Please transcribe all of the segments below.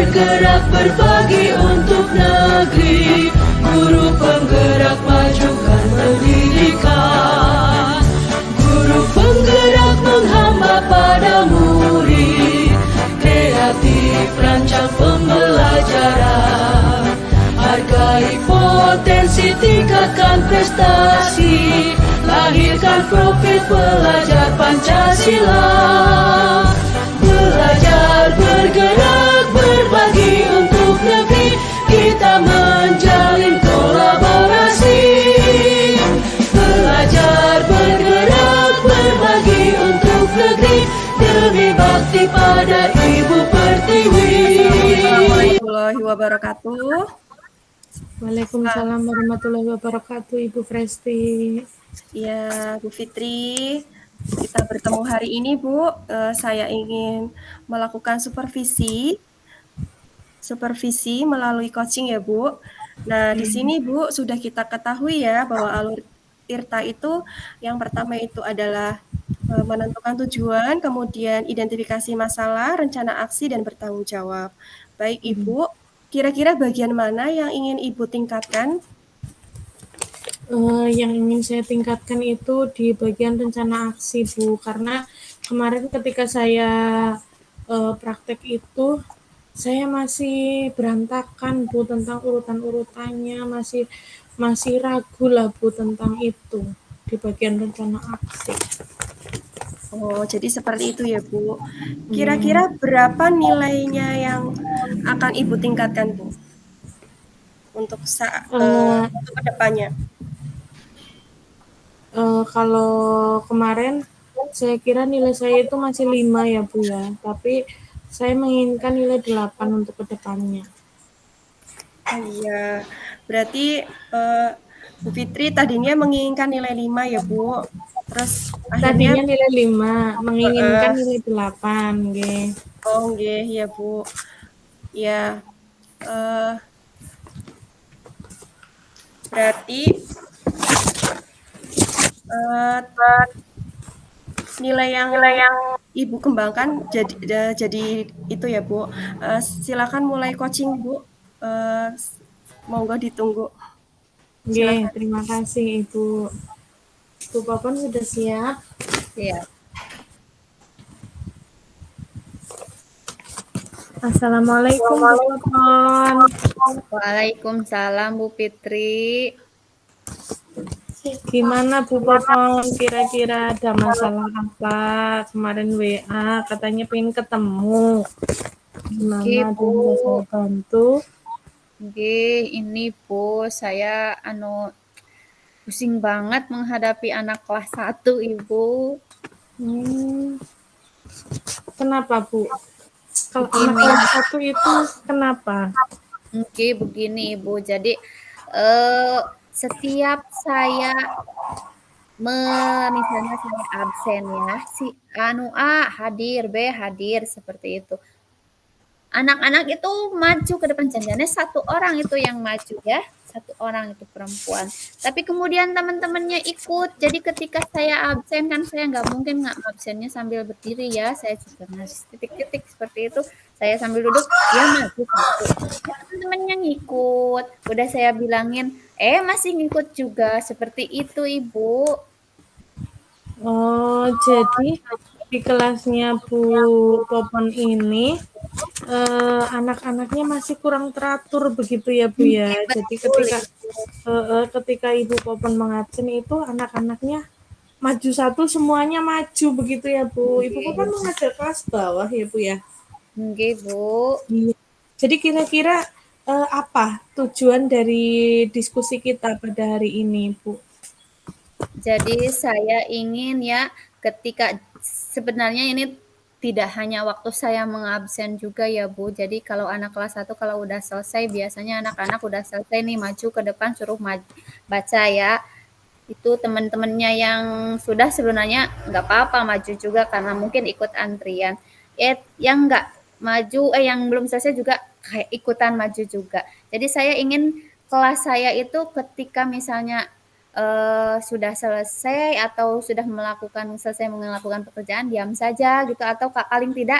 bergerak berbagi untuk negeri, guru penggerak majukan pendidikan, guru penggerak menghamba pada murid, kreatif rancang pembelajaran, hargai potensi, tingkatkan prestasi, lahirkan profil pelajar Pancasila. Belajar, bergerak, berbagi untuk negeri, kita menjalin kolaborasi. Belajar, bergerak, berbagi untuk negeri, demi bakti pada Ibu Pertiwi. Assalamualaikum warahmatullahi wabarakatuh. Waalaikumsalam warahmatullahi wabarakatuh, Ibu Presti. Ya, Bu Fitri, kita bertemu hari ini, Bu. Saya ingin melakukan supervisi melalui coaching ya, Bu. Nah, di sini, Bu, sudah kita ketahui ya bahwa alur Tirta itu yang pertama itu adalah menentukan tujuan, kemudian identifikasi masalah, rencana aksi, dan bertanggung jawab. Baik, Ibu, kira-kira bagian mana yang ingin Ibu tingkatkan? Yang ingin saya tingkatkan itu di bagian rencana aksi, Bu, karena kemarin ketika saya praktek itu saya masih berantakan, Bu, tentang urutan-urutannya, masih ragu lah, Bu, tentang itu di bagian rencana aksi. Oh, jadi seperti itu ya, Bu. Kira-kira berapa nilainya yang akan Ibu tingkatkan, Bu? Untuk kedepannya? Kalau kemarin saya kira nilai saya itu masih 5 ya, Bu ya. Tapi saya menginginkan nilai 8 untuk kedepannya. Oh iya, berarti Bu Fitri tadinya menginginkan nilai 5 ya, Bu. Terus akhirnya Tadinya nilai 5, menginginkan nilai 8, nggih. Oh, nggih, ya, Bu. Ya. Berarti nilai yang Ibu kembangkan jadi itu ya, Bu. Silakan mulai coaching, Bu. Monggo ditunggu. Nggih, terima kasih Ibu. Bu Popon sudah siap? Siap. Assalamualaikum Bu Popon. Waalaikumsalam Bu Fitri. Gimana Bu Popon? Kira-kira ada masalah apa? Kemarin WA katanya pengen ketemu. Gimana? Ada yang bisa saya bantu? Ini Bu, saya pusing banget menghadapi anak kelas 1, Ibu. Kenapa, Bu? Kalau anak kelas 1 itu kenapa? Begini, Ibu. Jadi setiap saya misalnya saya absen ya, si A hadir, B hadir, seperti itu. Anak-anak itu maju ke depan, janjiannya 1 orang itu yang maju ya, 1 orang itu perempuan. Tapi kemudian teman-temannya ikut, jadi ketika saya absen kan saya nggak mungkin nggak absennya sambil berdiri ya, saya juga ngasih titik-titik seperti itu, saya sambil duduk, dia maju teman-temannya ngikut, udah saya bilangin, masih ngikut juga, seperti itu Ibu. Oh, jadi di kelasnya Bu Popon ini anak-anaknya masih kurang teratur begitu ya Bu ya. Jadi ketika Ibu Popon mengabsen itu anak-anaknya maju satu semuanya maju begitu ya Bu. Ibu Popon mengajar kelas bawah ya Bu ya. Nggih Bu. Jadi kira-kira apa tujuan dari diskusi kita pada hari ini Bu? Jadi saya ingin ya, ketika sebenarnya ini tidak hanya waktu saya mengabsen juga ya Bu. Jadi kalau anak kelas 1 kalau udah selesai, biasanya anak-anak udah selesai nih maju ke depan suruh baca ya. Itu teman-temannya yang sudah sebenarnya nggak apa-apa maju juga karena mungkin ikut antrian. Yang nggak maju, yang belum selesai juga kayak ikutan maju juga. Jadi saya ingin kelas saya itu ketika misalnya sudah selesai atau sudah selesai melakukan pekerjaan, diam saja gitu, atau paling tidak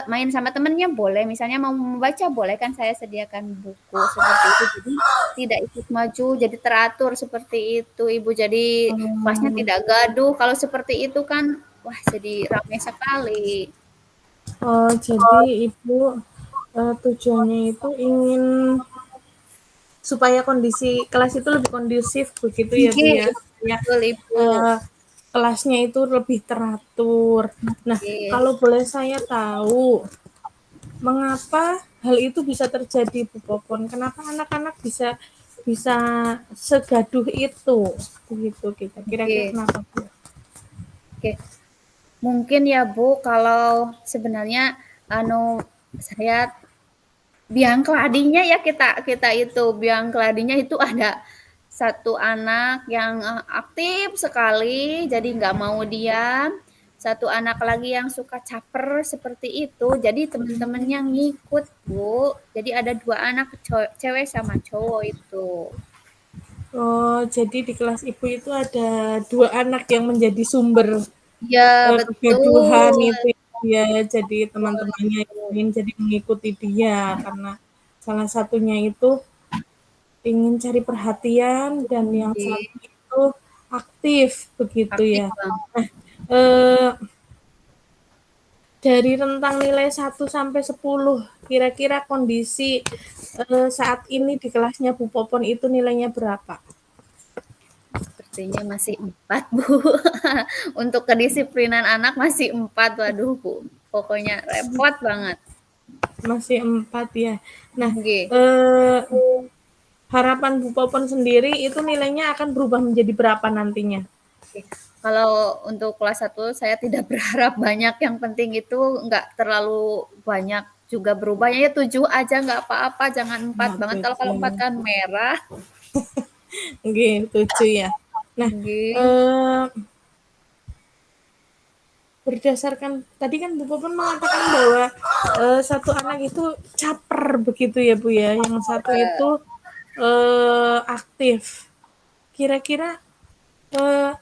Main sama temennya boleh, misalnya mau membaca boleh, kan saya sediakan buku seperti itu. Jadi tidak ikut maju, jadi teratur seperti itu, Ibu. Jadi kelasnya tidak gaduh. Kalau seperti itu kan, wah jadi ramai sekali. Jadi Ibu tujuannya itu ingin supaya kondisi kelas itu lebih kondusif begitu ya Bu ya, Oke, supaya betul Ibu. kelasnya itu lebih teratur. Nah, Oke. kalau boleh saya tahu, mengapa hal itu bisa terjadi Bu Popon? Kenapa anak-anak bisa bisa segaduh itu? Begitu kita. Kira-kira Oke. kenapa Bu? Oke. Mungkin ya Bu, kalau sebenarnya saya biang keladinya ya, kita kita itu biang keladinya itu ada satu anak yang aktif sekali, jadi nggak mau diam. Satu anak lagi yang suka caper seperti itu, jadi teman-temannya ngikut Bu. Jadi ada dua anak, cewek sama cowok itu. Jadi di kelas Ibu itu ada 2 anak yang menjadi sumber Ya kegaduhan betul, itu ya. Jadi betul teman-temannya yang Ibu. lain jadi mengikuti dia karena salah satunya itu ingin cari perhatian dan yang Oke, satu itu aktif begitu aktif ya. Bang. Eh, dari rentang nilai 1 sampai 10, kira-kira kondisi saat ini di kelasnya Bu Popon itu nilainya berapa? Sepertinya masih 4 Bu. Untuk kedisiplinan anak masih 4, waduh Bu. Pokoknya repot banget. Masih 4 ya. Nah, Oke. eh, harapan Bu Popon sendiri itu nilainya akan berubah menjadi berapa nantinya? Oke. Kalau untuk kelas 1 saya tidak berharap banyak, yang penting itu nggak terlalu banyak juga berubahnya, ya 7 aja nggak apa-apa, jangan 4 Nah, banget. Kalau 4 kan merah. Oke, 7 ya. Nah, Oke. eh, berdasarkan tadi kan Bu Popon mengatakan bahwa satu anak itu caper begitu ya Bu ya, yang satu itu aktif. Kira-kira eh,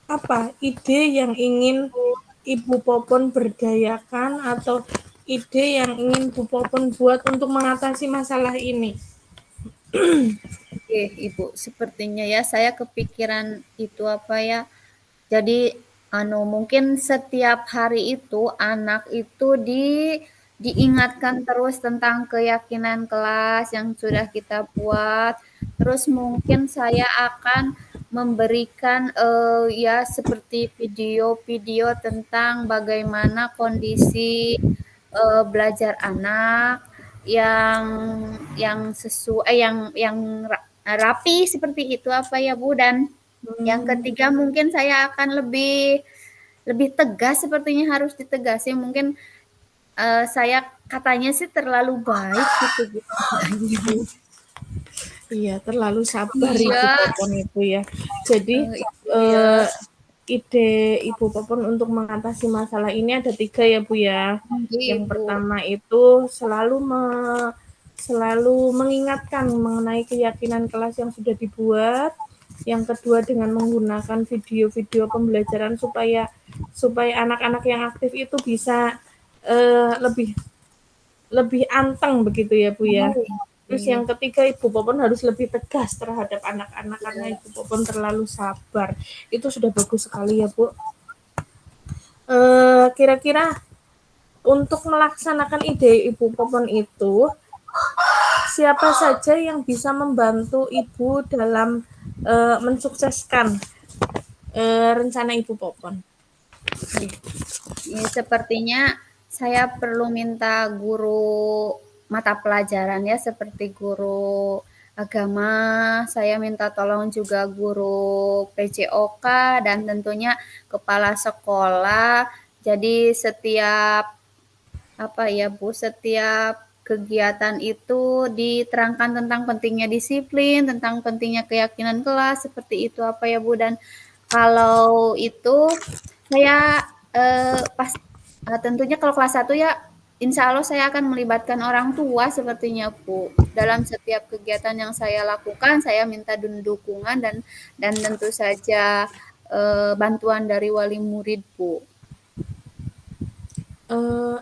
apa ide yang ingin Ibu Popon berdayakan atau ide yang ingin Bu Popon buat untuk mengatasi masalah ini? Oke, Ibu. Sepertinya ya saya kepikiran itu apa ya, jadi mungkin setiap hari itu anak itu diingatkan terus tentang keyakinan kelas yang sudah kita buat. Terus mungkin saya akan memberikan ya seperti video-video tentang bagaimana kondisi belajar anak yang yang rapi seperti itu apa ya Bu. Dan yang ketiga mungkin saya akan lebih lebih tegas, sepertinya harus ditegasin. Mungkin saya katanya sih terlalu baik gitu Bu. Iya, terlalu sabar Ibu Iya, Popon itu ya. Jadi itu ya. eh, ide Ibu Popon untuk mengatasi masalah ini ada 3 ya Bu ya. Yang Ibu. pertama itu selalu mengingatkan mengenai keyakinan kelas yang sudah dibuat. Yang kedua dengan menggunakan video-video pembelajaran supaya anak-anak yang aktif itu bisa lebih lebih anteng begitu ya Bu ya. Terus Iya, yang ketiga Ibu Popon harus lebih tegas terhadap anak-anak karena iya. Ibu Popon terlalu sabar. Itu sudah bagus sekali ya Bu. Kira-kira untuk melaksanakan ide Ibu Popon itu, siapa saja yang bisa membantu Ibu dalam mensukseskan rencana Ibu Popon? Ya, sepertinya saya perlu minta guru mata pelajaran ya, seperti guru agama, saya minta tolong juga guru PJOK, dan tentunya kepala sekolah. Jadi setiap apa ya Bu, setiap kegiatan itu diterangkan tentang pentingnya disiplin, tentang pentingnya keyakinan kelas, seperti itu apa ya Bu. Dan kalau itu saya tentunya kalau kelas 1 ya, insya Allah saya akan melibatkan orang tua sepertinya Bu. Dalam setiap kegiatan yang saya lakukan, saya minta dukungan dan tentu saja bantuan dari wali murid Bu. eee,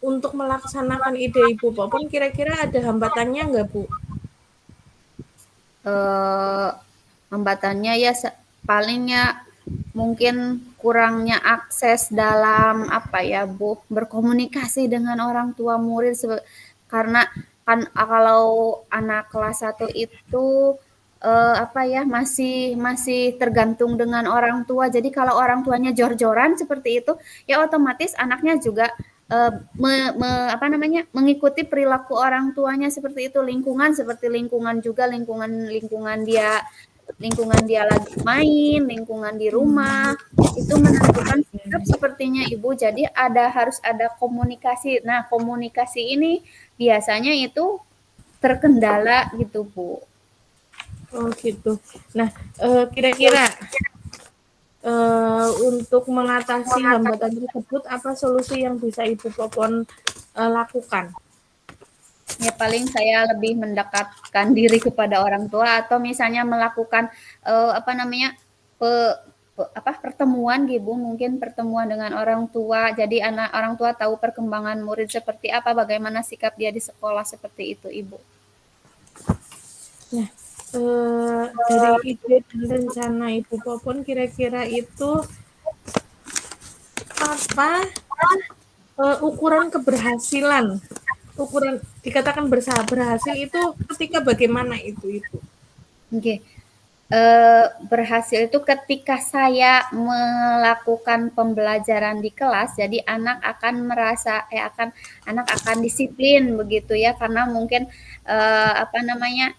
untuk melaksanakan ide Ibu Popon kira-kira ada hambatannya nggak, Bu? Eh, Hambatannya ya palingnya mungkin kurangnya akses dalam apa ya Bu, berkomunikasi dengan orang tua murid karena kan kalau anak kelas 1 itu apa ya masih masih tergantung dengan orang tua. Jadi kalau orang tuanya jor-joran seperti itu, ya otomatis anaknya juga apa namanya mengikuti perilaku orang tuanya seperti itu, lingkungan seperti lingkungan juga lingkungan lingkungan dia lagi main, lingkungan di rumah, itu menentukan sikap sepertinya Ibu. Jadi harus ada komunikasi. Nah, komunikasi ini biasanya itu terkendala gitu, Bu. Oh gitu. Nah, kira-kira untuk mengatasi hambatan tersebut apa solusi yang bisa Ibu Popon lakukan? Ya paling saya lebih mendekatkan diri kepada orang tua atau misalnya melakukan apa namanya pertemuan gitu, mungkin pertemuan dengan orang tua. Jadi orang tua tahu perkembangan murid seperti apa, bagaimana sikap dia di sekolah seperti itu, Ibu. Nah, dari ide dan rencana Ibu Popon kira-kira itu apa ukuran keberhasilan? Ukuran dikatakan berhasil itu ketika bagaimana itu? Oke. Berhasil itu ketika saya melakukan pembelajaran di kelas, jadi anak akan merasa anak akan disiplin begitu ya, karena mungkin apa namanya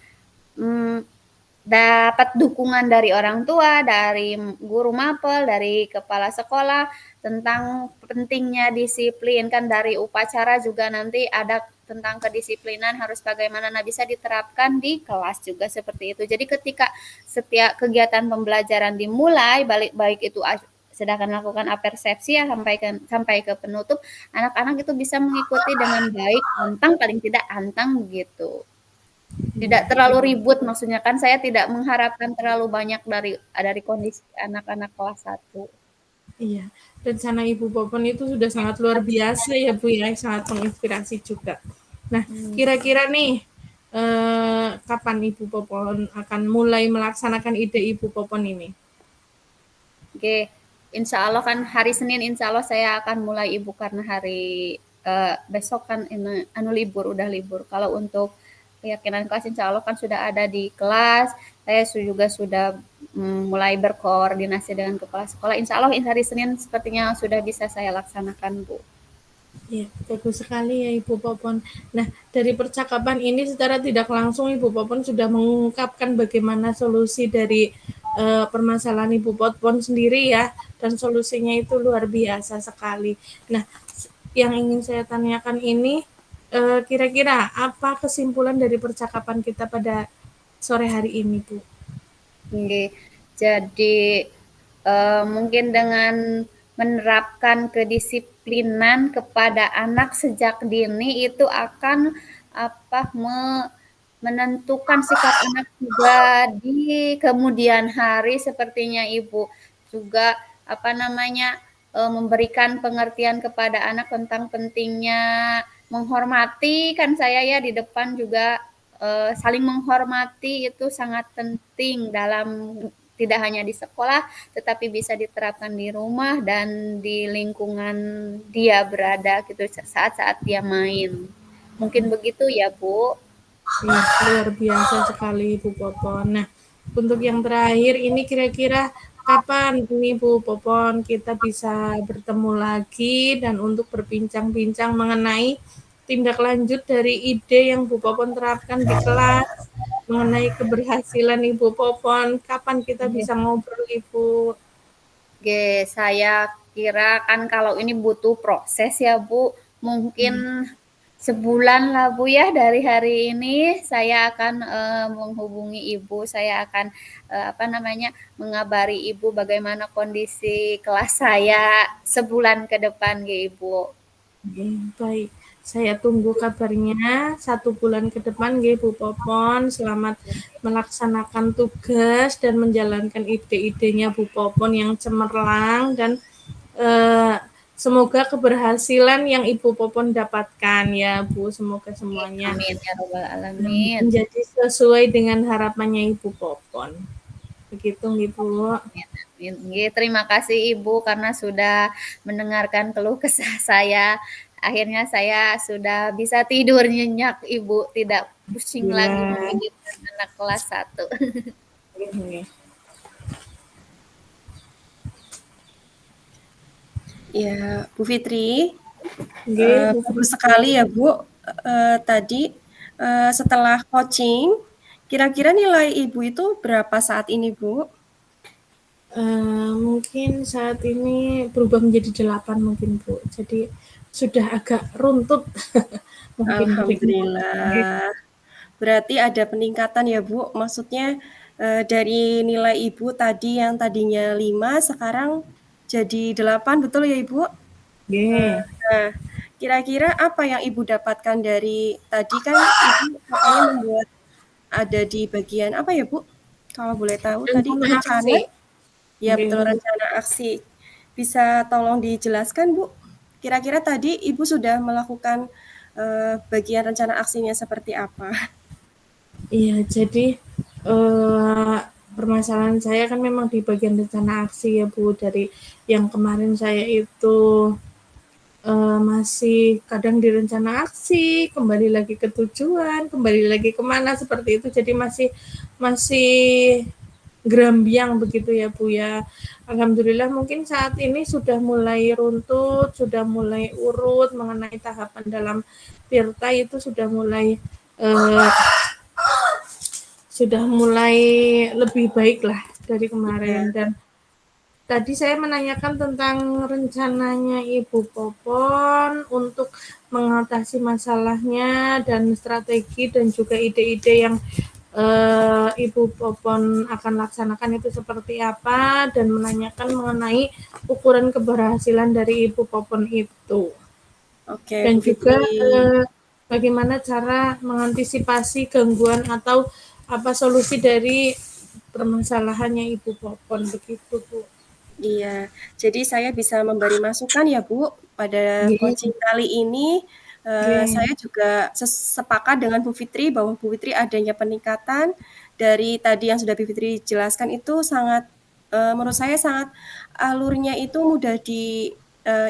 dapat dukungan dari orang tua, dari guru mapel, dari kepala sekolah tentang pentingnya disiplin. Kan dari upacara juga nanti ada tentang kedisiplinan harus bagaimana. Nah, bisa diterapkan di kelas juga seperti itu. Jadi ketika setiap kegiatan pembelajaran dimulai, baik itu sedangkan melakukan apersepsi ya sampai ke penutup, anak-anak itu bisa mengikuti dengan baik, paling tidak antang begitu. Tidak terlalu ribut, maksudnya kan saya tidak mengharapkan terlalu banyak dari kondisi anak-anak kelas 1. Iya, rencana Ibu Popon itu sudah sangat luar biasa ya Bu ya, sangat menginspirasi juga. Nah, kira-kira nih kapan Ibu Popon akan mulai melaksanakan ide Ibu Popon ini? Oke, insya Allah kan hari Senin insya Allah saya akan mulai Ibu, karena hari besok kan libur, udah libur. Kalau untuk keyakinan kelas insya Allah kan sudah ada di kelas, saya juga sudah mulai berkoordinasi dengan kepala sekolah. Insya Allah hari Senin sepertinya sudah bisa saya laksanakan, Bu. Ya, bagus sekali ya Ibu Popon. Nah, dari percakapan ini secara tidak langsung Ibu Popon sudah mengungkapkan bagaimana solusi dari permasalahan Ibu Popon sendiri ya, dan solusinya itu luar biasa sekali. Nah, yang ingin saya tanyakan ini, kira-kira apa kesimpulan dari percakapan kita pada sore hari ini, Bu? Oke, jadi mungkin dengan menerapkan kedisiplinan kepada anak sejak dini itu akan menentukan sikap anak juga di kemudian hari sepertinya Ibu. Juga memberikan pengertian kepada anak tentang pentingnya menghormati, kan saya ya di depan juga saling menghormati itu sangat penting dalam tidak hanya di sekolah, tetapi bisa diterapkan di rumah dan di lingkungan dia berada gitu saat-saat dia main. Mungkin begitu ya, Bu. Ya, luar biasa sekali Bu Popon. Nah, untuk yang terakhir ini kira-kira kapan ini Bu Popon kita bisa bertemu lagi dan untuk berbincang-bincang mengenai tindak lanjut dari ide yang Bu Popon terapkan di kelas, mengenai keberhasilan Ibu Popon, kapan kita bisa ngobrol Ibu? Oke, saya kira kan kalau ini butuh proses ya Bu, mungkin sebulan lah Bu ya dari hari ini saya akan menghubungi Ibu, saya akan mengabari Ibu bagaimana kondisi kelas saya sebulan ke depan Ibu. Baik, saya tunggu kabarnya 1 bulan ke depan Bu Popon. Selamat melaksanakan tugas dan menjalankan ide-idenya Bu Popon yang cemerlang dan semoga keberhasilan yang Ibu Popon dapatkan ya Bu, semoga semuanya Amin ya robbal alamin. menjadi sesuai dengan harapannya Ibu Popon. Begitu Ibu. Amin. Terima kasih Ibu karena sudah mendengarkan keluh kesah saya. Akhirnya saya sudah bisa tidur nyenyak Ibu, tidak pusing lagi memikirkan anak kelas 1. Ya, Bu Fitri, bagus sekali ya Bu. Tadi setelah coaching, kira-kira nilai Ibu itu berapa saat ini Bu? Mungkin saat ini berubah menjadi 8 mungkin Bu. Jadi sudah agak runtut. Mungkin Alhamdulillah. Berarti ada peningkatan ya Bu. Maksudnya dari nilai Ibu tadi yang tadinya 5 sekarang jadi 8, betul ya Ibu? Nah, kira-kira apa yang Ibu dapatkan dari tadi kan Ibu katanya membuat ada di bagian apa ya Bu? Kalau boleh tahu tadi rencana? Ya betul, rencana aksi. Bisa tolong dijelaskan Bu? Kira-kira tadi Ibu sudah melakukan bagian rencana aksinya seperti apa? Iya, jadi permasalahan saya kan memang di bagian rencana aksi ya Bu. Dari yang kemarin saya itu masih kadang di rencana aksi, kembali lagi ke tujuan, kembali lagi kemana seperti itu. Jadi masih gerambiang begitu ya Bu ya. Alhamdulillah mungkin saat ini sudah mulai runtut, sudah mulai urut mengenai tahapan dalam tirta itu sudah mulai lebih baik lah dari kemarin. Dan tadi saya menanyakan tentang rencananya Ibu Popon untuk mengatasi masalahnya dan strategi dan juga ide-ide yang Ibu Popon akan laksanakan itu seperti apa, dan menanyakan mengenai ukuran keberhasilan dari Ibu Popon itu. Oke, dan Bu juga Fitri. Bagaimana cara mengantisipasi gangguan atau apa solusi dari permasalahannya Ibu Popon begitu Bu. Iya, jadi saya bisa memberi masukan ya Bu pada coaching kali ini. Saya juga sepakat dengan Bu Fitri bahwa Bu Fitri adanya peningkatan dari tadi yang sudah Bu Fitri jelaskan itu sangat menurut saya sangat alurnya itu mudah di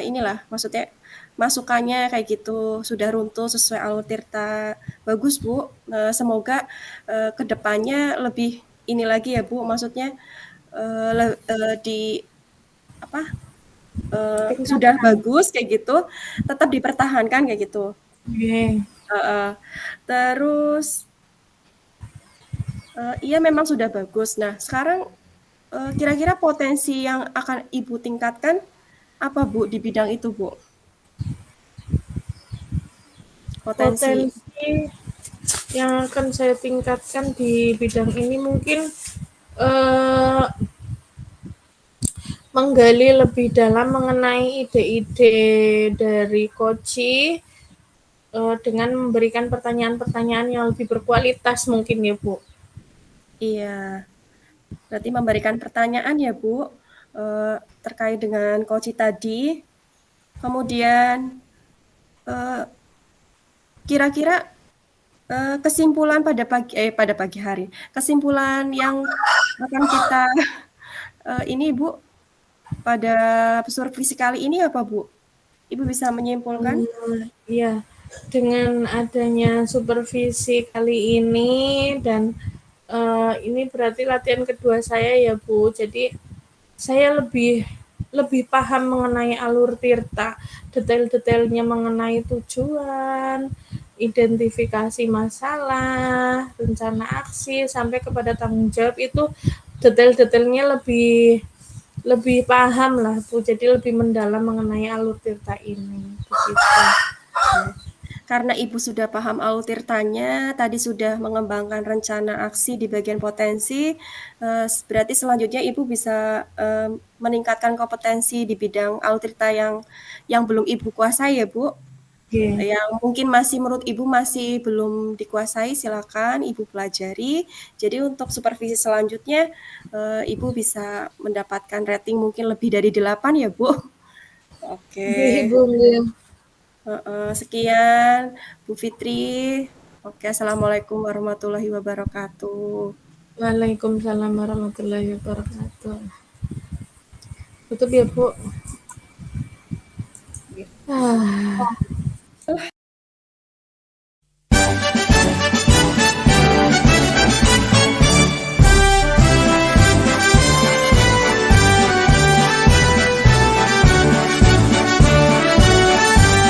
inilah maksudnya masukannya kayak gitu sudah runtuh sesuai alur tirta. Bagus Bu. Semoga kedepannya lebih ini lagi ya Bu, maksudnya di apa sudah bagus kayak gitu, tetap dipertahankan kayak gitu. Terus iya memang sudah bagus. Nah sekarang kira-kira potensi yang akan Ibu tingkatkan apa Bu di bidang itu Bu? Potensi yang akan saya tingkatkan di bidang ini mungkin menggali lebih dalam mengenai ide-ide dari Koci dengan memberikan pertanyaan-pertanyaan yang lebih berkualitas mungkin ya Bu. Iya, berarti memberikan pertanyaan ya Bu terkait dengan Koci tadi. Kemudian kira-kira kesimpulan pada pagi hari, kesimpulan yang akan kita ini Bu pada supervisi kali ini apa Bu? Ibu bisa menyimpulkan? Iya, dengan adanya supervisi kali ini dan ini berarti latihan kedua saya ya Bu. Jadi saya lebih paham mengenai alur tirta, detail-detailnya mengenai tujuan, identifikasi masalah, rencana aksi sampai kepada tanggung jawab itu detail-detailnya lebih paham lah Bu, jadi lebih mendalam mengenai alur tirta ini begitu. Karena Ibu sudah paham alur tirtanya, tadi sudah mengembangkan rencana aksi di bagian potensi, berarti selanjutnya Ibu bisa meningkatkan kompetensi di bidang alur tirta yang belum Ibu kuasai ya Bu. Yang mungkin masih menurut Ibu masih belum dikuasai, silakan Ibu pelajari. Jadi untuk supervisi selanjutnya Ibu bisa mendapatkan rating mungkin lebih dari 8 ya Bu. Oke. Oke. Nggih, Bu, nggih. Sekian Bu Fitri. Oke, assalamualaikum warahmatullahi wabarakatuh. Waalaikumsalam warahmatullahi wabarakatuh. Tutup ya, Bu. Ah.